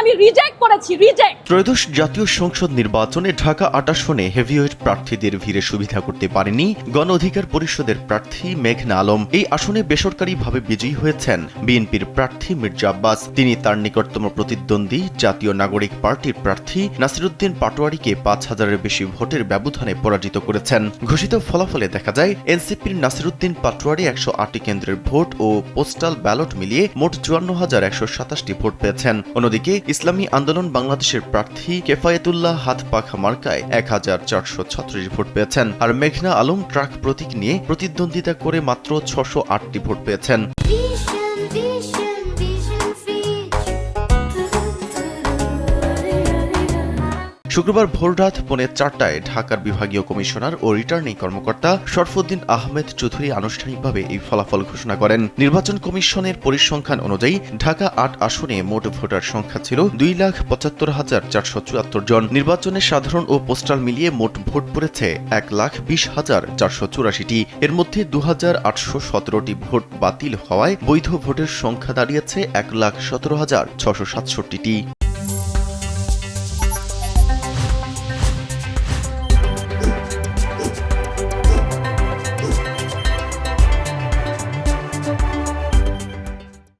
আমি রিজেক্ট করেছি, রিজেক্ট। ত্রয়োদশ জাতীয় সংসদ নির্বাচনে ঢাকা ৮ আসনে হেভিওয়েট প্রার্থীদের ভিড়ে সুবিধা করতে পারেনি গণ অধিকার পরিষদের প্রার্থী মেঘনা আলম। এই আসনে বেসরকারিভাবে বিজয়ী হয়েছেন বিএনপির প্রার্থী মির্জা আব্বাস। তিনি তার নিকটতম প্রতিদ্বন্দ্বী জাতীয় নাগরিক পার্টির প্রার্থী নাসিরুদ্দিন পাটোয়ারিকে ৫,০০০-এর বেশি ভোটের ব্যবধানে পরাজিত করেছেন। ঘোষিত ফলাফলে দেখা যায় এনসিপির নাসিরুদ্দিন পাটোয়ারি ১০৮টি কেন্দ্রের ভোট ও পোস্টাল ব্যালট মিলিয়ে মোট ৫৪,১২৭টি ভোট পেয়েছেন। অন্যদিকে ইসলামী আন্দোলন বাংলাদেশের প্রার্থী কেফায়েতুল্লাহ হাত পাখা মার্কায় ১,৪৩৬ ভোট পেয়েছেন। আর মেঘনা আলম ট্রাক প্রতীক নিয়ে প্রতিদ্বন্দ্বিতা করে মাত্র ৬০৮টি ভোট পেয়েছেন। শুক্রবার ভোররাত ৪:৩০টায় ঢাকার বিভাগীয় কমিশনার ও রিটার্নিং কর্মকর্তা শরফুদ্দিন আহমেদ চৌধুরী আনুষ্ঠানিকভাবে এই ফলাফল ঘোষণা করেন। নির্বাচন কমিশনের পরিসংখ্যান অনুযায়ী ঢাকা ৮ আসনে মোট ভোটার সংখ্যা ছিল ২,৭৫,৪৭৪ জন। নির্বাচনে সাধারণ ও পোস্টাল মিলিয়ে মোট ভোট পড়েছে ১,২০,৪৮৪টি। এর মধ্যে ২,৮১৭টি ভোট বাতিল হওয়ায় বৈধ ভোটের সংখ্যা দাঁড়িয়েছে ১,১৭,৬৬৭টি।